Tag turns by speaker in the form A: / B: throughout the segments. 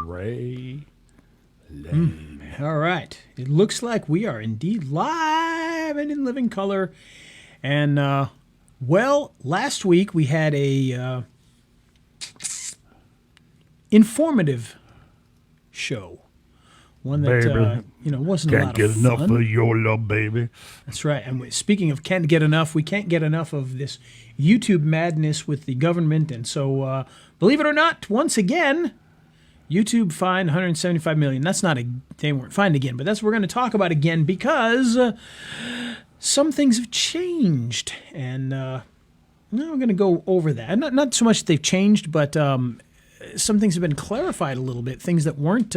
A: Ray Lane.
B: All right. It looks like we are indeed live and in living color. And, last week we had a informative show. One that, wasn't a lot of fun.
A: Can't get enough of your love, baby.
B: That's right. And speaking of can't get enough, we can't get enough of this YouTube madness with the government. And so, believe it or not, once again, YouTube fined $175 million. That's not they weren't fined again, but that's what we're going to talk about again because some things have changed. And we're going to go over that. Not so much that they've changed, but some things have been clarified a little bit, things that weren't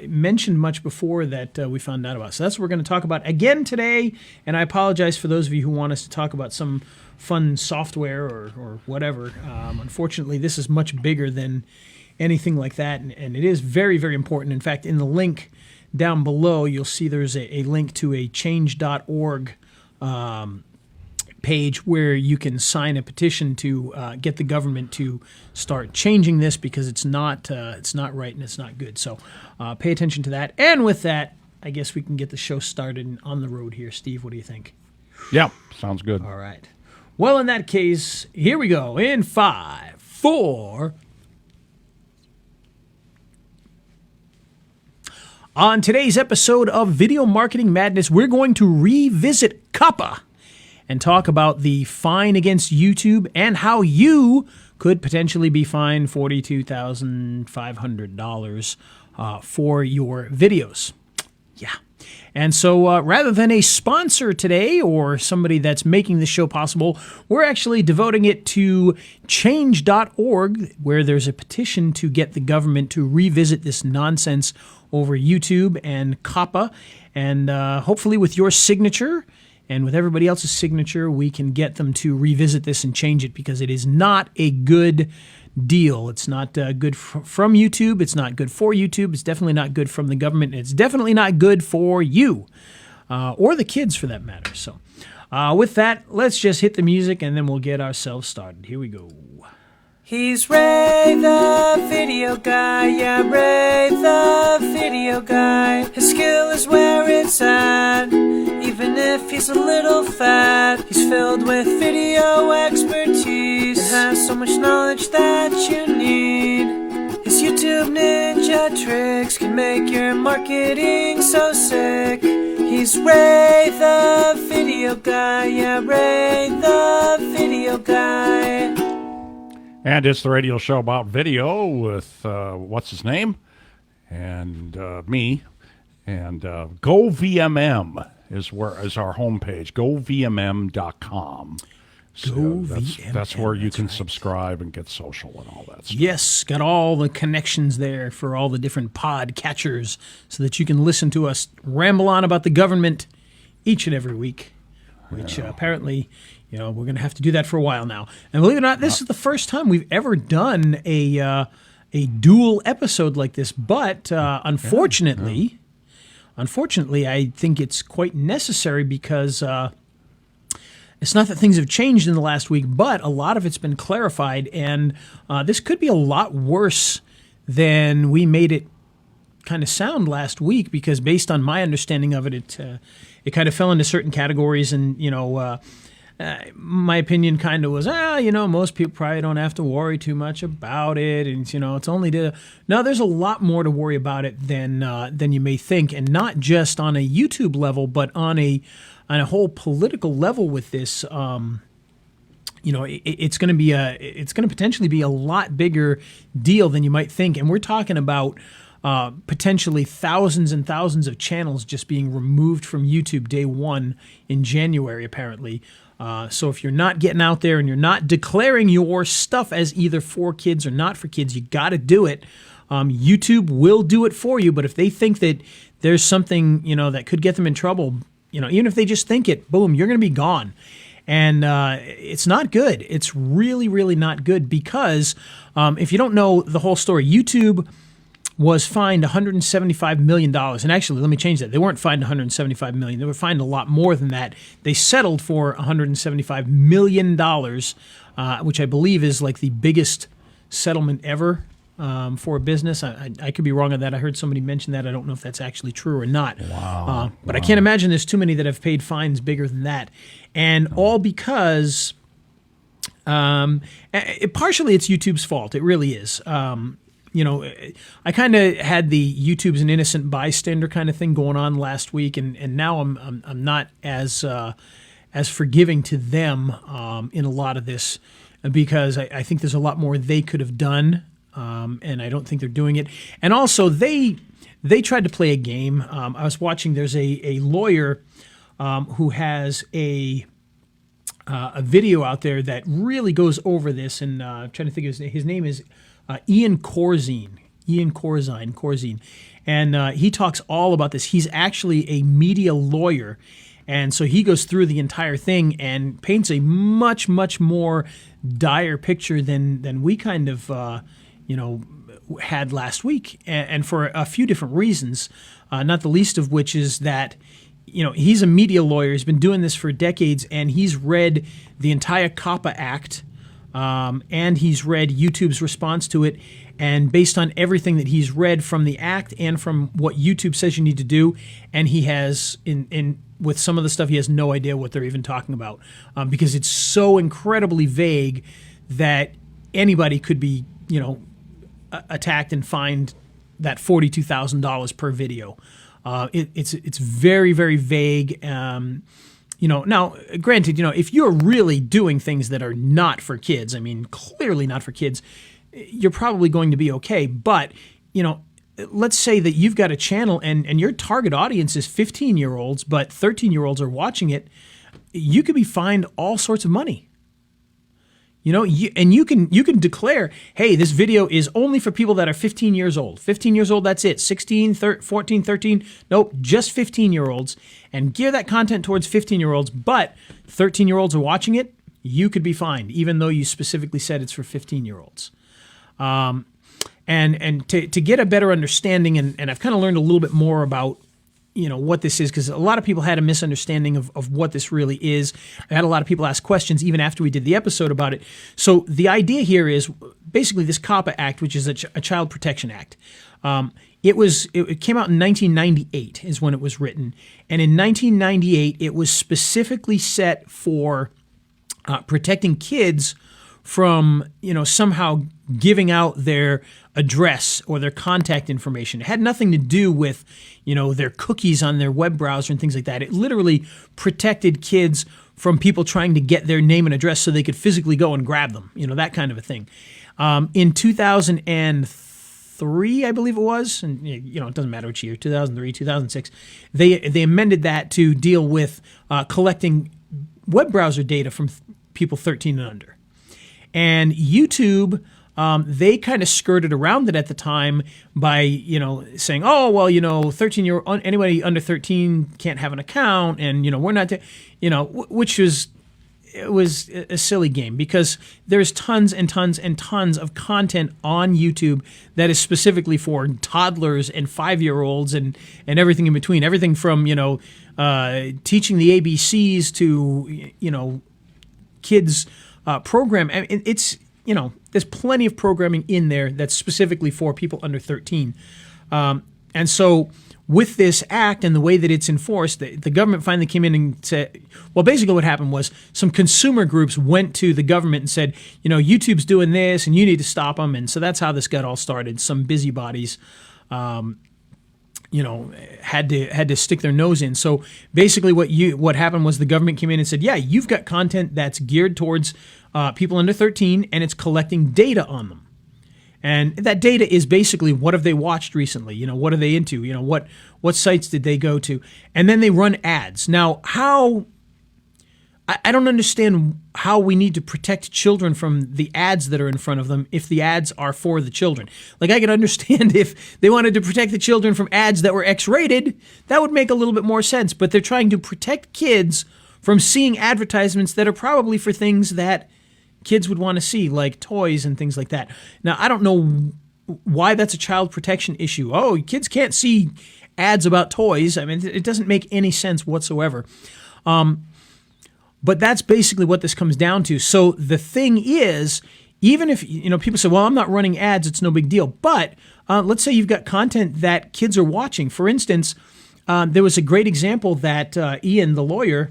B: mentioned much before that we found out about. So that's what we're going to talk about again today. And I apologize for those of you who want us to talk about some fun software or whatever. Unfortunately, this is much bigger than anything like that. And it is very, very important. In fact, in the link down below, you'll see there's a link to a change.org page where you can sign a petition to get the government to start changing this because it's not right and it's not good. So pay attention to that. And with that, I guess we can get the show started and on the road here. Steve, what do you think?
A: Yeah, sounds good.
B: All right. Well, in that case, here we go. In 5, 4. On today's episode of Video Marketing Madness, we're going to revisit COPPA and talk about the fine against YouTube and how you could potentially be fined $42,500 for your videos. Yeah. And so rather than a sponsor today or somebody that's making the show possible, we're actually devoting it to change.org, where there's a petition to get the government to revisit this nonsense over YouTube and COPPA. And hopefully with your signature and with everybody else's signature, we can get them to revisit this and change it because it is not a good deal. It's not good from YouTube. It's not good for YouTube. It's definitely not good from the government. And it's definitely not good for you or the kids for that matter. So with that, let's just hit the music and then we'll get ourselves started. Here we go.
C: He's Ray the video guy, yeah, Ray the video guy. His skill is where it's at, even if he's a little fat. He's filled with video expertise and has so much knowledge that you need. His YouTube ninja tricks can make your marketing so sick. He's Ray the video guy, yeah, Ray the video guy.
A: And it's the radio show about video with, what's his name? And me. And GoVMM is our homepage, govmm.com. So that's where you can subscribe and get social and all that stuff.
B: Yes, got all the connections there for all the different pod catchers so that you can listen to us ramble on about the government each and every week, which apparently... we're going to have to do that for a while now. And believe it or not, this is the first time we've ever done a dual episode like this. But unfortunately, I think it's quite necessary because it's not that things have changed in the last week, but a lot of it's been clarified. And this could be a lot worse than we made it kind of sound last week because based on my understanding of it, it kind of fell into certain categories and, my opinion kind of was, most people probably don't have to worry too much about it. And, it's only no, there's a lot more to worry about it than you may think. And not just on a YouTube level, but on a whole political level with this. It's going to potentially be a lot bigger deal than you might think. And we're talking about potentially thousands and thousands of channels just being removed from YouTube day one in January, apparently. So if you're not getting out there and you're not declaring your stuff as either for kids or not for kids, you got to do it. YouTube will do it for you, but if they think that there's something, that could get them in trouble, even if they just think it, boom, you're going to be gone. And it's not good. It's really, really not good because if you don't know the whole story, YouTube was fined $175 million. And actually, let me change that. They weren't fined $175 million. They were fined a lot more than that. They settled for $175 million, which I believe is like the biggest settlement ever for a business. I could be wrong on that. I heard somebody mention that. I don't know if that's actually true or not.
A: Wow.
B: But I can't imagine there's too many that have paid fines bigger than that. And all because partially it's YouTube's fault. It really is. I kind of had the YouTube's an innocent bystander kind of thing going on last week, and now I'm not as forgiving to them in a lot of this, because I think there's a lot more they could have done, and I don't think they're doing it. And also, they tried to play a game. I was watching. There's a lawyer who has a video out there that really goes over this, and I'm trying to think of his name is Ian Corzine. And he talks all about this. He's actually a media lawyer, and so he goes through the entire thing and paints a much, much more dire picture than we kind of had last week, and for a few different reasons, not the least of which is that he's a media lawyer. He's been doing this for decades, and he's read the entire COPPA Act, and he's read YouTube's response to it. And based on everything that he's read from the Act and from what YouTube says you need to do, and he has, with some of the stuff, he has no idea what they're even talking about, because it's so incredibly vague that anybody could be, attacked and fined that $42,000 per video. It's very, very vague. Now, granted, if you're really doing things that are not for kids, I mean, clearly not for kids, you're probably going to be okay. But, let's say that you've got a channel and your target audience is 15-year-olds, but 13-year-olds are watching it, you could be fined all sorts of money. And you can declare, hey, this video is only for people that are 15 years old. 15 years old, that's it. 16, 14, 13, nope, just 15-year-olds. And gear that content towards 15-year-olds, but 13-year-olds are watching it, you could be fined, even though you specifically said it's for 15-year-olds. And to get a better understanding, and I've kind of learned a little bit more about what this is, because a lot of people had a misunderstanding of what this really is. I had a lot of people ask questions even after we did the episode about it. So the idea here is basically this COPPA Act, which is a Child Protection Act. It came out in 1998 is when it was written. And in 1998, it was specifically set for protecting kids from, somehow giving out their address or their contact information. It had nothing to do with, their cookies on their web browser and things like that. It literally protected kids from people trying to get their name and address so they could physically go and grab them, that kind of a thing. In 2003, I believe it was, and it doesn't matter which year, 2003, 2006, they amended that to deal with collecting web browser data from people 13 and under. And YouTube, they kind of skirted around it at the time by, saying, oh, well, 13-year-old, anybody under 13 can't have an account, and, we're not, which was a silly game, because there's tons and tons and tons of content on YouTube that is specifically for toddlers and 5-year-olds and everything in between. Everything from, teaching the ABCs to, kids program. I mean, it's, there's plenty of programming in there that's specifically for people under 13. And so with this act and the way that it's enforced, the government finally came in and said, well, basically what happened was some consumer groups went to the government and said, YouTube's doing this and you need to stop them. And so that's how this got all started. Some busybodies, had to stick their nose in. So basically what happened was the government came in and said, yeah, you've got content that's geared towards people under 13, and it's collecting data on them. And that data is basically, what have they watched recently? What are they into? What sites did they go to? And then they run ads. Now, I don't understand how we need to protect children from the ads that are in front of them if the ads are for the children. Like, I could understand if they wanted to protect the children from ads that were X-rated, that would make a little bit more sense. But they're trying to protect kids from seeing advertisements that are probably for things that kids would want to see, like toys and things like that. Now, I don't know why that's a child protection issue. Oh, kids can't see ads about toys. I mean, it doesn't make any sense whatsoever. But that's basically what this comes down to. So the thing is, even if, people say, well, I'm not running ads, it's no big deal. But let's say you've got content that kids are watching. For instance, there was a great example that Ian, the lawyer,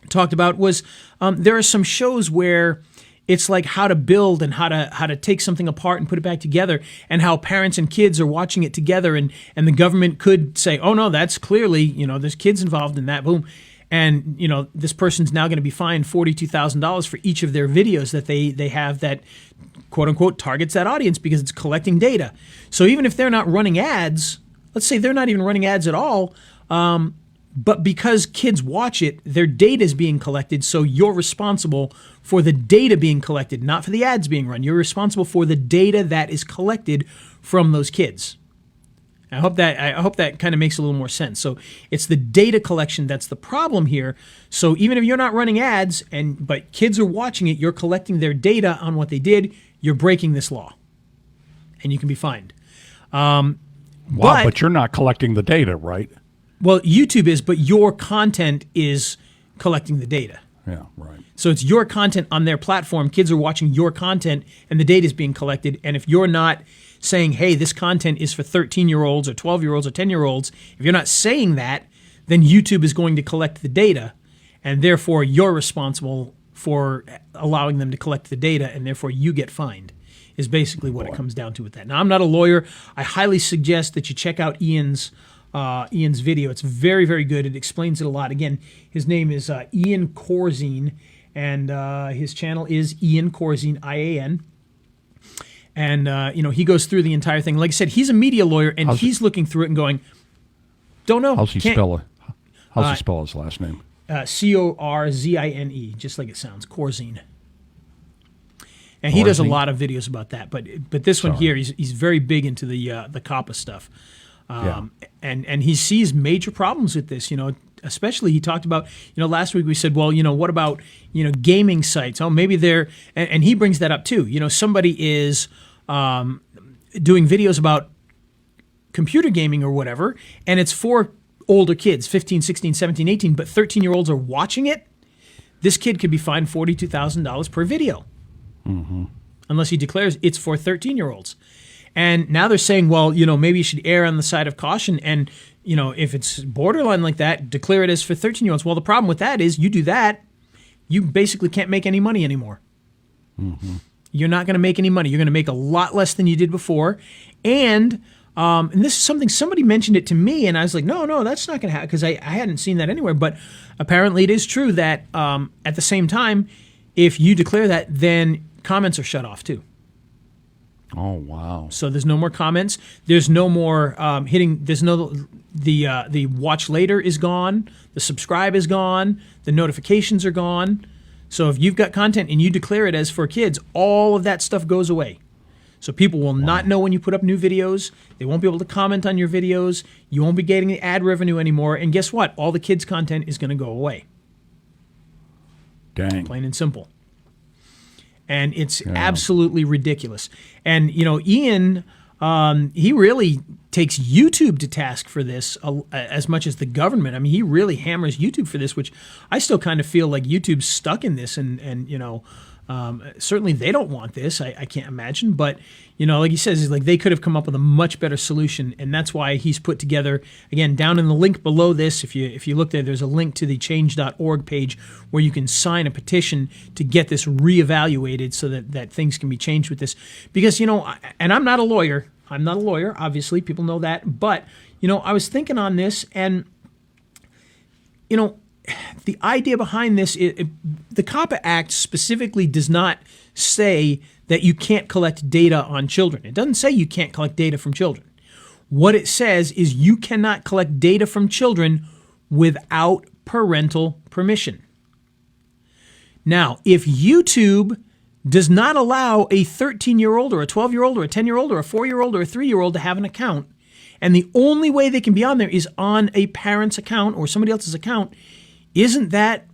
B: talked about was there are some shows where it's like how to build and how to take something apart and put it back together, and how parents and kids are watching it together, and the government could say, oh no, that's clearly, there's kids involved in that, boom. And, this person's now going to be fined $42,000 for each of their videos that they have that, quote unquote, targets that audience because it's collecting data. So even if they're not running ads, let's say they're not even running ads at all, but because kids watch it, their data is being collected, so you're responsible for the data being collected, not for the ads being run. You're responsible for the data that is collected from those kids. I hope that kind of makes a little more sense. So it's the data collection that's the problem here. So even if you're not running ads, but kids are watching it, you're collecting their data on what they did, you're breaking this law, and you can be fined.
A: Wow, but you're not collecting the data, right?
B: Well, YouTube is, but your content is collecting the data.
A: Yeah, right.
B: So it's your content on their platform. Kids are watching your content, and the data is being collected. And if you're not saying, hey, this content is for 13-year-olds or 12-year-olds or 10-year-olds, if you're not saying that, then YouTube is going to collect the data, and therefore you're responsible for allowing them to collect the data, and therefore you get fined, is basically what it comes down to with that. Now, I'm not a lawyer. I highly suggest that you check out Ian's video. It's very, very good. It explains it a lot. Again, his name is Ian Corzine, and his channel is Ian Corzine, IAN. And, he goes through the entire thing. Like I said, he's a media lawyer, and he's looking through it and going, don't know.
A: How's he spell his last name?
B: Corzine, just like it sounds, Corzine. And he does a lot of videos about that. But this one here, he's very big into the COPPA stuff. And he sees major problems with this, especially he talked about, last week we said, well, what about, gaming sites? Oh, maybe they're, and he brings that up too. Somebody is doing videos about computer gaming or whatever, and it's for older kids, 15, 16, 17, 18, but 13-year-olds are watching it. This kid could be fined $42,000 per video. Mm-hmm. Unless he declares it's for 13-year-olds. And now they're saying, well, maybe you should err on the side of caution. And, if it's borderline like that, declare it as for 13-year-olds. Well, the problem with that is you do that, you basically can't make any money anymore. Mm-hmm. You're not going to make any money. You're going to make a lot less than you did before. And this is something, somebody mentioned it to me, and I was like, no, that's not going to happen, because I hadn't seen that anywhere. But apparently it is true that at the same time, if you declare that, then comments are shut off too.
A: Oh, wow.
B: So there's no more comments. There's no more the watch later is gone. The subscribe is gone. The notifications are gone. So if you've got content and you declare it as for kids, all of that stuff goes away. So people will not know when you put up new videos. They won't be able to comment on your videos. You won't be getting the ad revenue anymore. And guess what? All the kids' content is going to go away.
A: Dang.
B: Plain and simple. And it's absolutely ridiculous. And, Ian, he really takes YouTube to task for this as much as the government. I mean, he really hammers YouTube for this, which I still kind of feel like YouTube's stuck in this. And certainly they don't want this. I can't imagine. But, like he says, like they could have come up with a much better solution. And that's why he's put together, again, down in the link below this, if you look there, there's a link to the change.org page where you can sign a petition to get this reevaluated so that things can be changed with this. Because, and I'm not a lawyer. I'm not a lawyer, obviously. People know that. But, I was thinking on this, and, the idea behind this, the COPPA Act specifically does not say that you can't collect data on children. It doesn't say you can't collect data from children. What it says is you cannot collect data from children without parental permission. Now, if YouTube does not allow a 13-year-old or a 12-year-old or a 10-year-old or a 4-year-old or a 3-year-old to have an account, and the only way they can be on there is on a parent's account or somebody else's account, isn't that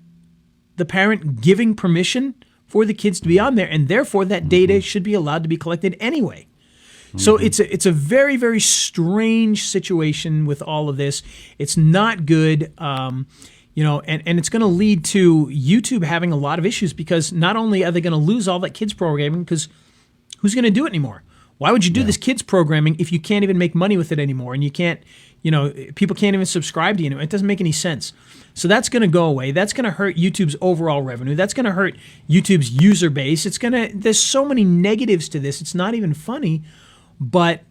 B: the parent giving permission for the kids to be on there? And therefore, that data should be allowed to be collected anyway. Mm-hmm. So it's a very, very strange situation with all of this. It's not good. and it's going to lead to YouTube having a lot of issues because not only are they going to lose all that kids programming, because who's going to do it anymore? Why would you do this kids programming if you can't even make money with it anymore? And you can't, people can't even subscribe to you. It doesn't make any sense. So that's going to go away. That's going to hurt YouTube's overall revenue. That's going to hurt YouTube's user base. There's so many negatives to this. It's not even funny, but,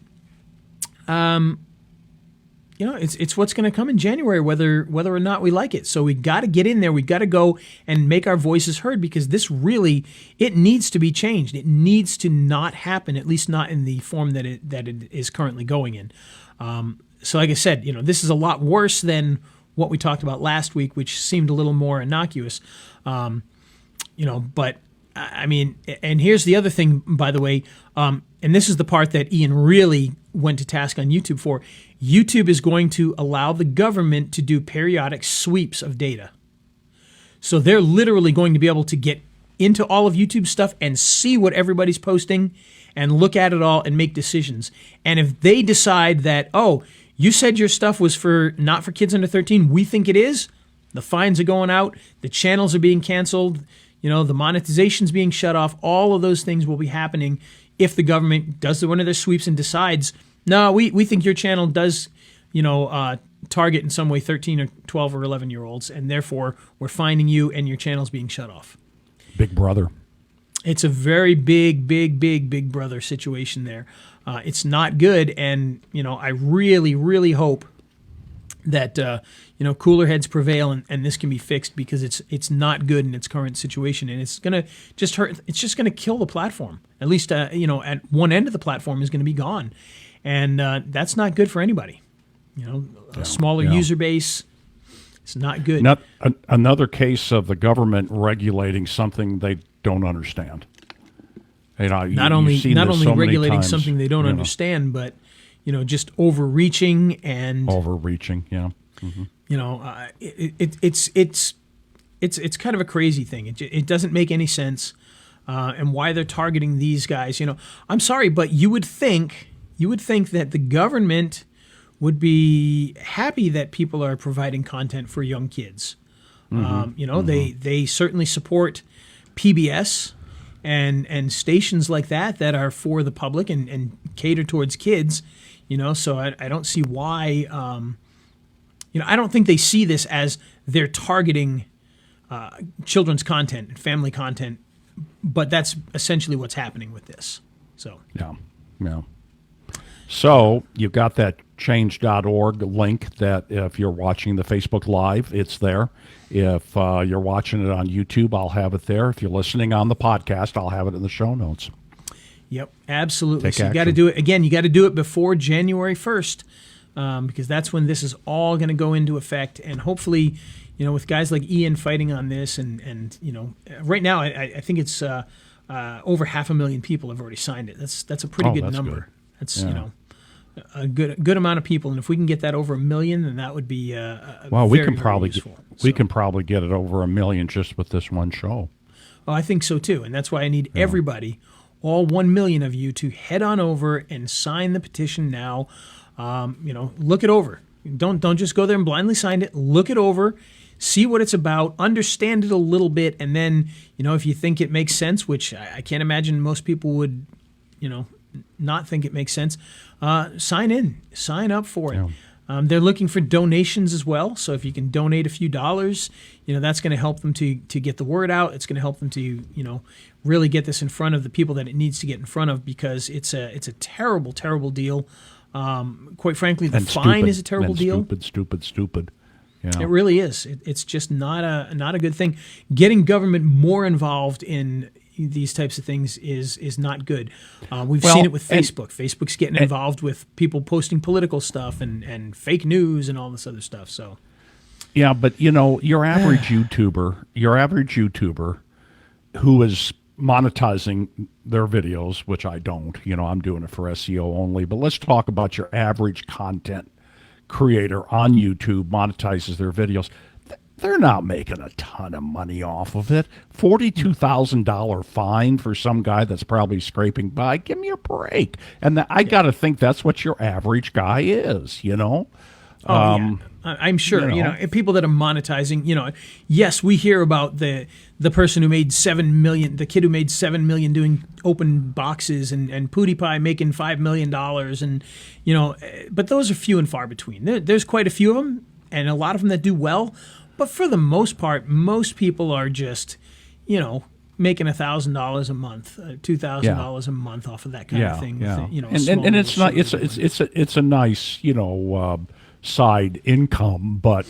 B: it's what's going to come in January, whether or not we like it. So we got to get in there. We got to go and make our voices heard because this really, it needs to be changed. It needs to not happen, at least not in the form that it is currently going in. So like I said, this is a lot worse than what we talked about last week, which seemed a little more innocuous. But I mean, and here's the other thing, by the way, and this is the part that Ian really went to task on YouTube for. YouTube is going to allow the government to do periodic sweeps of data. So they're literally going to be able to get into all of YouTube stuff and see what everybody's posting and look at it all and make decisions. And if they decide that, oh, you said your stuff was not for kids under 13, we think it is, the fines are going out, the channels are being canceled, the monetization's being shut off, all of those things will be happening if the government does one of their sweeps and decides, no, we think your channel does, target in some way 13 or 12 or 11-year-olds, and therefore we're fining you and your channel's being shut off.
A: Big brother.
B: It's a very big brother situation there. It's not good, and, I really, really hope that, cooler heads prevail and this can be fixed because it's not good in its current situation, and it's going to just hurt. It's just going to kill the platform. At least, at one end of the platform is going to be gone. And that's not good for anybody. A smaller user base, it's not good.
A: Another case of the government regulating something they don't understand.
B: Not only regulating something they don't understand, but just overreaching and
A: overreaching. Yeah. Mm-hmm.
B: It's kind of a crazy thing. It doesn't make any sense, and why they're targeting these guys. I'm sorry, but you would think that the government would be happy that people are providing content for young kids. They certainly support PBS and stations like that are for the public and cater towards kids. So I don't see why. I don't think they see this as they're targeting children's content and family content, but that's essentially what's happening with this. So
A: yeah. So you've got that change.org link that if you're watching the Facebook Live, it's there. If you're watching it on YouTube, I'll have it there. If you're listening on the podcast, I'll have it in the show notes.
B: Yep, absolutely. So you got to do it. Again, you got to do it before January 1st because that's when this is all going to go into effect. And hopefully, with guys like Ian fighting on this and right now I think it's over 500,000 people have already signed it. That's a pretty good number. Good. That's a good amount of people, and if we can get that over 1 million, then that would be
A: we can probably get it over 1 million just with this one show.
B: Oh, I think so too, and that's why I need everybody, all 1 million of you, to head on over and sign the petition now. Look it over. Don't just go there and blindly sign it. Look it over, see what it's about, understand it a little bit, and then if you think it makes sense, which I can't imagine most people would, not think it makes sense, sign up for it. They're looking for donations as well, so if you can donate a few dollars, that's going to help them to get the word out. It's going to help them to really get this in front of the people that it needs to get in front of, because it's a terrible deal. Quite frankly, the fine is a terrible deal.
A: Stupid. Yeah.
B: It really is. It's just not a good thing. Getting government more involved in these types of things is not good. We've seen it with Facebook. Facebook's getting involved with people posting political stuff and fake news and all this other stuff. So,
A: yeah, but your average YouTuber who is monetizing their videos, which I don't. I'm doing it for SEO only. But let's talk about your average content creator on YouTube monetizes their videos. They're not making a ton of money off of it. $42,000 fine for some guy that's probably scraping by. Give me a break. And I got to think that's what your average guy is,
B: I'm sure. People that are monetizing. Yes, we hear about the person who made $7 million, the kid who made $7 million doing open boxes, and PewDiePie making $5 million, and but those are few and far between. There's quite a few of them, and a lot of them that do well. But for the most part, most people are just, making $1,000 a month, $2,000 a month off of that kind of thing.
A: Yeah.
B: With,
A: and it's not. It's a nice side income, but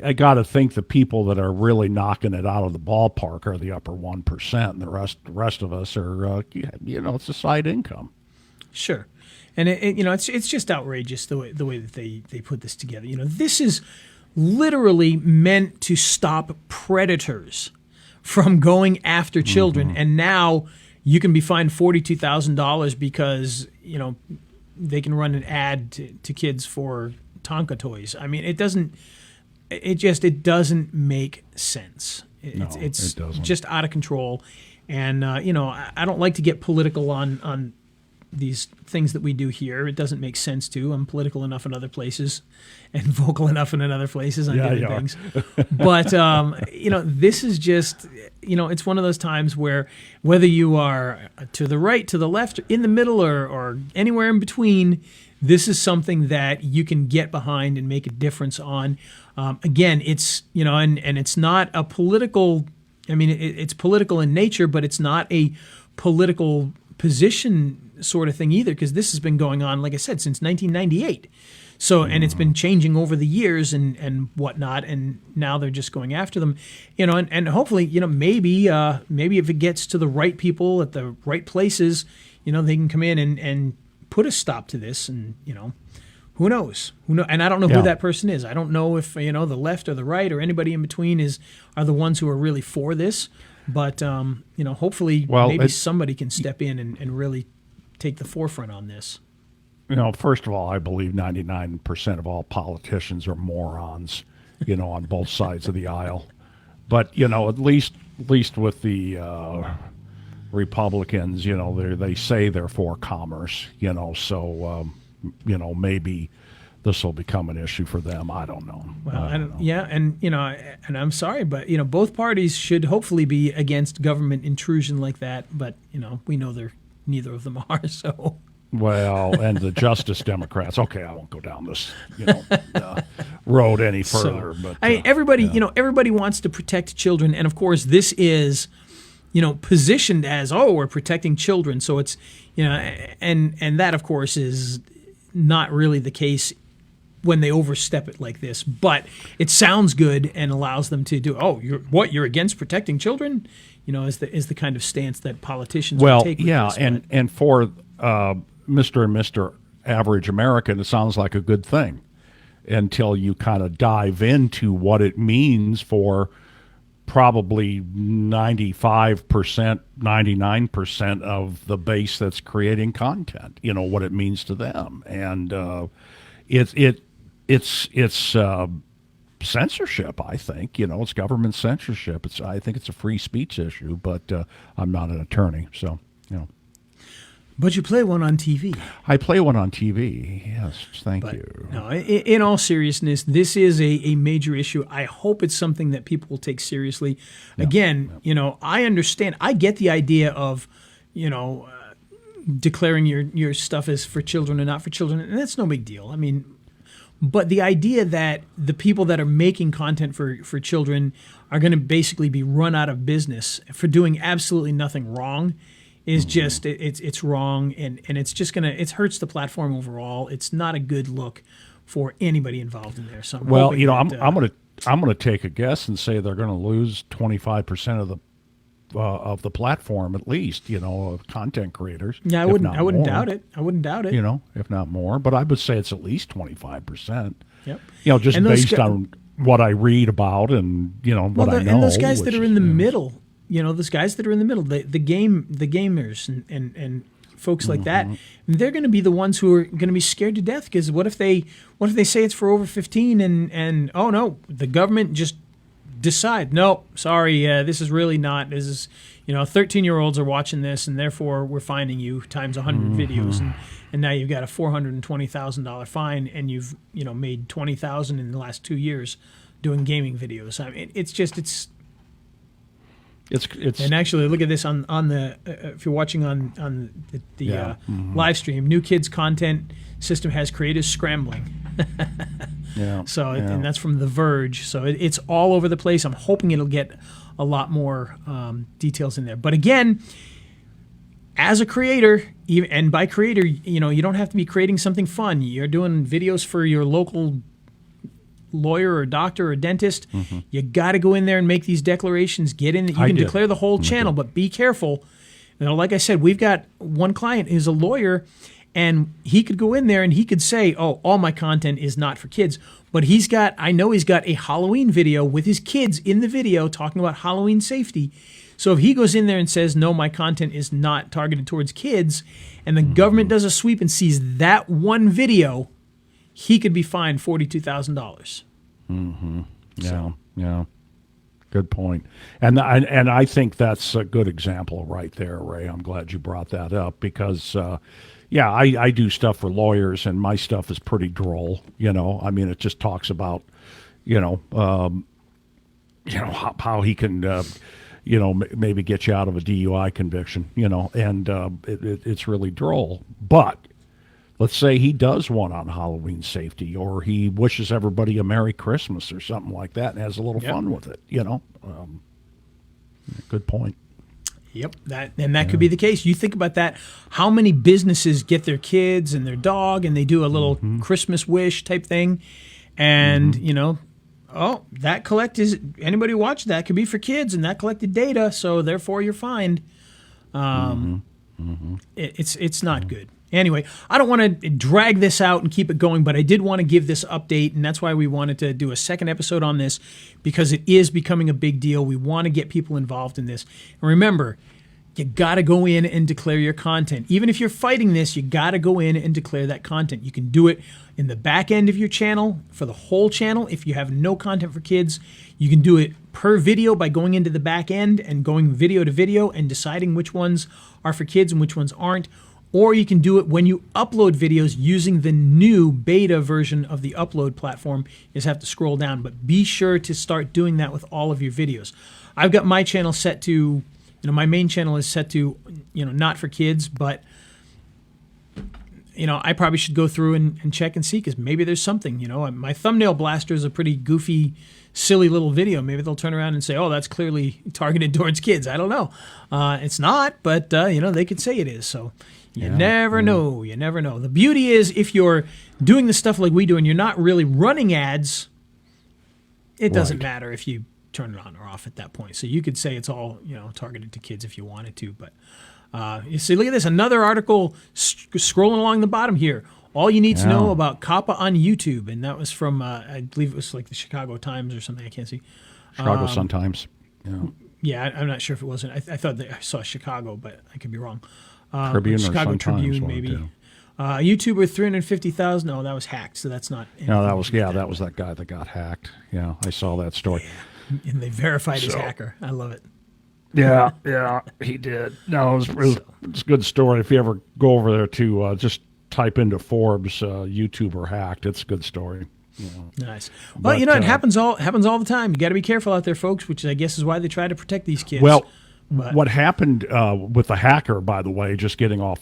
A: I got to think the people that are really knocking it out of the ballpark are the upper 1%, and the rest of us are it's a side income.
B: Sure. And it's just outrageous the way that they put this together. This is literally meant to stop predators from going after children, and now you can be fined $42,000 because they can run an ad to kids for Tonka toys. I mean, it doesn't make sense. It's just out of control, and I don't like to get political on these things that we do here. It doesn't make sense to. I'm political enough in other places and vocal enough in other places on different things. But, this is just, it's one of those times where whether you are to the right, to the left, in the middle, or anywhere in between, this is something that you can get behind and make a difference on. Again, it's, and it's not a political, it's political in nature, but it's not a political position sort of thing either, because this has been going on, like I said, since 1998. So, and it's been changing over the years and whatnot, and now they're just going after them, and hopefully, maybe if it gets to the right people at the right places, they can come in and put a stop to this, and who knows? And I don't know who that person is. I don't know if the left or the right or anybody in between are the ones who are really for this. But hopefully, maybe somebody can step in and really take the forefront on this.
A: First of all, I believe 99% of all politicians are morons, on both sides of the aisle. But at least with the Republicans, they say they're for commerce, so maybe this will become an issue for them. I don't know.
B: Well, and I'm sorry, but both parties should hopefully be against government intrusion like that. But we know neither of them are. So.
A: Well, and the Justice Democrats. Okay, I won't go down this road any further. But
B: everybody wants to protect children, and of course, this is positioned as we're protecting children. So it's and that of course is not really the case when they overstep it like this, but it sounds good and allows them to do. You're against protecting children, is the kind of stance that politicians will take.
A: Well, yeah, and for Mr. and Mr. Average American, it sounds like a good thing until you kind of dive into what it means for probably 95%, 99% of the base that's creating content. What it means to them, and it's censorship. I think it's government censorship. I think it's a free speech issue, but I'm not an attorney, so
B: But you play one on TV.
A: I play one on TV. Yes, thank you.
B: No, in all seriousness, this is a major issue. I hope it's something that people will take seriously. Yeah. Again, I understand. I get the idea of, declaring your stuff as for children and not for children, and that's no big deal. But the idea that the people that are making content for children are going to basically be run out of business for doing absolutely nothing wrong is just it's wrong, and it's just it hurts the platform overall. It's not a good look for anybody involved in there. So
A: I'm gonna take a guess and say they're gonna lose 25% of the platform at least. Of content creators.
B: Yeah, I wouldn't doubt it. I wouldn't doubt it.
A: If not more, but I would say it's at least 25%.
B: Yep.
A: Just based on what I read about and what I know.
B: And those guys that are in the middle. Those guys that are in the middle, the gamers and folks like that, they're going to be the ones who are going to be scared to death, because what if they say it's for over 15 and oh no, the government just decide, no, sorry, this is really not. This is, 13-year-olds are watching this, and therefore we're fining you times 100 videos, and now you've got a $420,000 fine, and you've made $20,000 in the last 2 years doing gaming videos. I mean, it's. And actually, look at this on the if you're watching on the live stream. New Kids Content System has creators scrambling. So and that's from The Verge. So it's all over the place. I'm hoping it'll get a lot more details in there. But again, as a creator, and by creator, you don't have to be creating something fun. You're doing videos for your local lawyer or doctor or dentist. You got to go in there and make these declarations. Get in. You can declare the whole channel, but be careful. Like I said, we've got one client who's a lawyer, and he could go in there and he could say, "Oh, all my content is not for kids." But I know he's got a Halloween video with his kids in the video talking about Halloween safety. So if he goes in there and says, "No, my content is not targeted towards kids," and the government does a sweep and sees that one video, he could be fined $42,000.
A: Yeah. Good point. And I think that's a good example right there, Ray. I'm glad you brought that up because, I do stuff for lawyers, and my stuff is pretty droll. I mean, it just talks about, how he can, maybe get you out of a DUI conviction, and it's really droll. But let's say he does one on Halloween safety, or he wishes everybody a Merry Christmas or something like that and has a little fun with it, Good point.
B: Yep, that could be the case. You think about that. How many businesses get their kids and their dog, and they do a little Christmas wish type thing, and that anybody watch that could be for kids, and that collected data, so therefore you're fined. It's not good. Anyway, I don't want to drag this out and keep it going, but I did want to give this update, and that's why we wanted to do a second episode on this, because it is becoming a big deal. We want to get people involved in this. And remember, you got to go in and declare your content. Even if you're fighting this, you got to go in and declare that content. You can do it in the back end of your channel for the whole channel. If you have no content for kids, you can do it per video by going into the back end and going video to video and deciding which ones are for kids and which ones aren't. Or you can do it when you upload videos using the new beta version of the upload platform. You just have to scroll down, but be sure to start doing that with all of your videos. I've got my channel set to, my main channel is set to, not for kids, but, I probably should go through and check and see, because maybe there's something, my thumbnail blaster is a pretty goofy, silly little video. Maybe they'll turn around and say, "Oh, that's clearly targeted towards kids." I don't know. It's not, but, they could say it is, so... You never know. You never know. The beauty is, if you're doing the stuff like we do and you're not really running ads, it doesn't matter if you turn it on or off at that point. So you could say it's all targeted to kids if you wanted to. But you see, look at this. Another article scrolling along the bottom here. All you need to know about COPPA on YouTube. And that was from, I believe it was like the Chicago Times or something. I can't see.
A: Chicago Sun-Times.
B: Yeah, I'm not sure if it wasn't. I thought that I saw Chicago, but I could be wrong.
A: Tribune
B: Chicago
A: or
B: Tribune, maybe. YouTuber 350,000. Oh, that was hacked, so that's not.
A: No, that was that was that guy that got hacked. Yeah, I saw that story.
B: Yeah. And they verified his hacker. I love it.
A: Yeah, he did. No, it's a good story. If you ever go over there to just type into Forbes YouTuber hacked, it's a good story.
B: Nice. Well, it happens all the time. You got to be careful out there, folks. Which I guess is why they try to protect these kids.
A: Well. What happened with the hacker, by the way, just getting off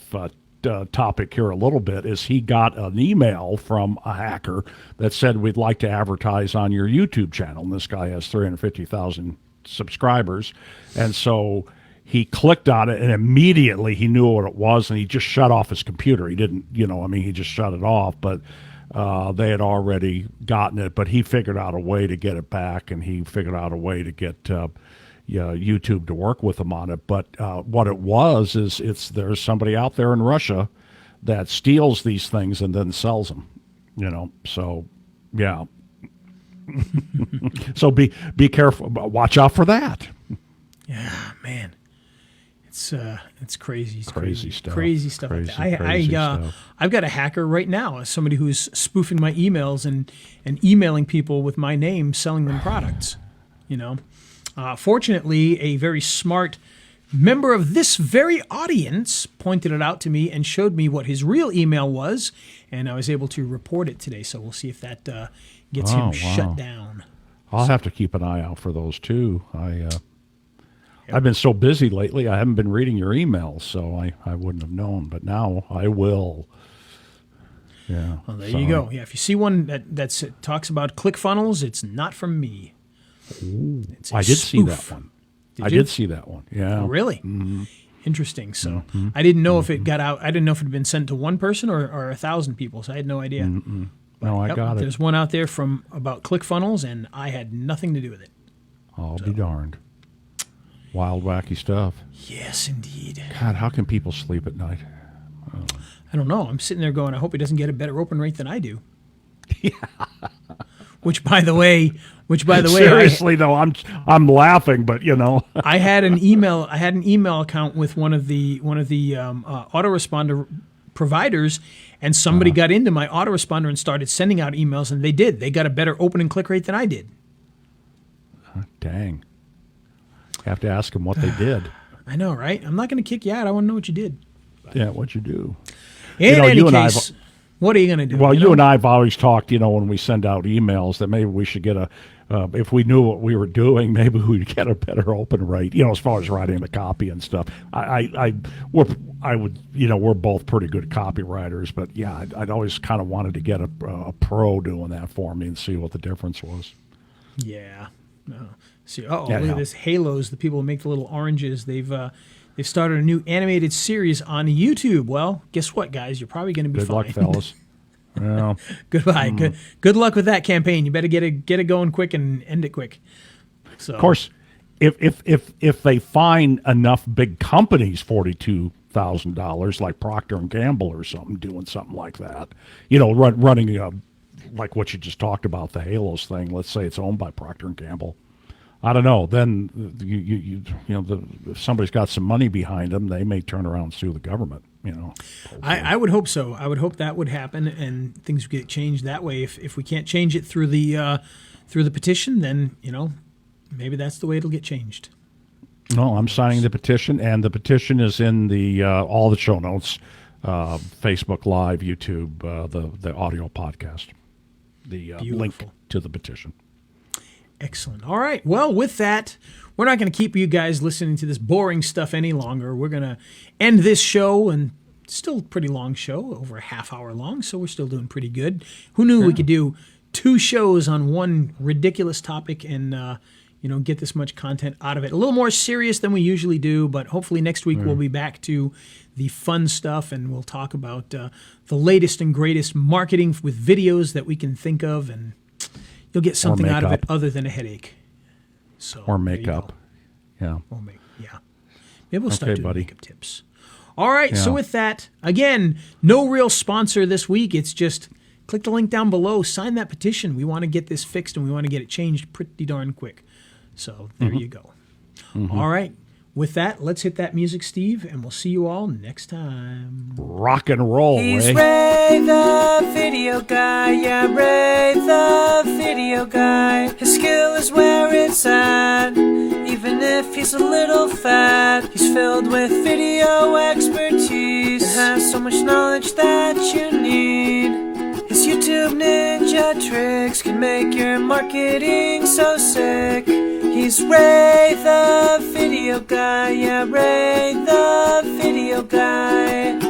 A: topic here a little bit, is he got an email from a hacker that said, "We'd like to advertise on your YouTube channel." And this guy has 350,000 subscribers. And so he clicked on it, and immediately he knew what it was, and he just shut off his computer. He didn't, he just shut it off. But they had already gotten it. But he figured out a way to get it back, and he figured out a way to get YouTube to work with them on it. But what it was is there's somebody out there in Russia that steals these things and then sells them, so yeah. So be careful, watch out for that.
B: Yeah, man, it's crazy. It's
A: crazy stuff.
B: Crazy stuff. I've got a hacker right now, somebody who's spoofing my emails and emailing people with my name, selling them products. you know. Fortunately, a very smart member of this very audience pointed it out to me and showed me what his real email was, and I was able to report it today. So we'll see if that gets him shut down.
A: I'll have to keep an eye out for those too. I've been so busy lately, I haven't been reading your emails, so I wouldn't have known, but now I will. Yeah.
B: Well, there you go. Yeah, if you see one that talks about ClickFunnels, it's not from me. It's a
A: I did see
B: spoof.
A: that one.
B: Did
A: I
B: you?
A: did see that one. Yeah.
B: Oh, really?
A: Mm-hmm.
B: Interesting. So I didn't know if it got out. I didn't know if it had been sent to one person or 1,000 people, so I had no idea.
A: No, I got it.
B: There's one out there about ClickFunnels, and I had nothing to do with it.
A: I'll be darned. Wild, wacky stuff.
B: Yes, indeed.
A: God, how can people sleep at night?
B: I don't know. I'm sitting there going, I hope he doesn't get a better open rate than I do. Yeah. Which, by the way,
A: seriously though, I'm laughing, but you know,
B: I had an email account with one of the autoresponder providers, and somebody got into my autoresponder and started sending out emails, and they got a better open and click rate than I did.
A: Dang. Have to ask them what they did.
B: I know, right? I'm not going to kick you out. I want to know what you did.
A: Yeah, what you do.
B: In any case, what are you going to do?
A: Well, you and I have always talked, when we send out emails, that maybe we should get if we knew what we were doing, maybe we'd get a better open rate, as far as writing the copy and stuff. We're both pretty good copywriters, but yeah, I'd always kind of wanted to get a pro doing that for me and see what the difference was.
B: Yeah. No. See, look at this Halos. The people who make the little oranges, they've started a new animated series on YouTube. Well, guess what, guys? You're probably going to be
A: Good
B: fine.
A: luck, fellas. Well,
B: Goodbye. Good luck with that campaign. You better get it going quick and end it quick. So,
A: of course, if they find enough big companies $42,000 like Procter and Gamble or something doing something like that, running like what you just talked about, the Halos thing. Let's say it's owned by Procter and Gamble. I don't know. Then if somebody's got some money behind them, they may turn around and sue the government.
B: I would hope so. I would hope that would happen and things would get changed that way. If we can't change it through the petition, then maybe that's the way it'll get changed.
A: No, I'm signing the petition, and the petition is in the all the show notes, Facebook Live, YouTube, the audio podcast, the link to the petition.
B: Excellent. All right. Well, with that, we're not going to keep you guys listening to this boring stuff any longer. We're going to end this show, and still a pretty long show, over a half hour long, so we're still doing pretty good. Who knew we could do 2 shows on one ridiculous topic and get this much content out of it? A little more serious than we usually do, but hopefully next week we'll be back to the fun stuff, and we'll talk about the latest and greatest marketing with videos that we can think of, and you'll get something out of it other than a headache. So
A: or makeup. Yeah.
B: Maybe we'll start doing makeup tips. All right. So with that, again, no real sponsor this week. It's just click the link down below, sign that petition. We want to get this fixed, and we want to get it changed pretty darn quick. So there you go. All right. With that, let's hit that music, Steve, and we'll see you all next time.
A: Rock and roll,
C: He's
A: Ray.
C: Ray the video guy, yeah, Ray the video guy. His skill is where it's at, even if he's a little fat. He's filled with video expertise and has so much knowledge that you need. His YouTube ninja tricks can make your marketing so sick. He's Ray the video guy, yeah, Ray the video guy.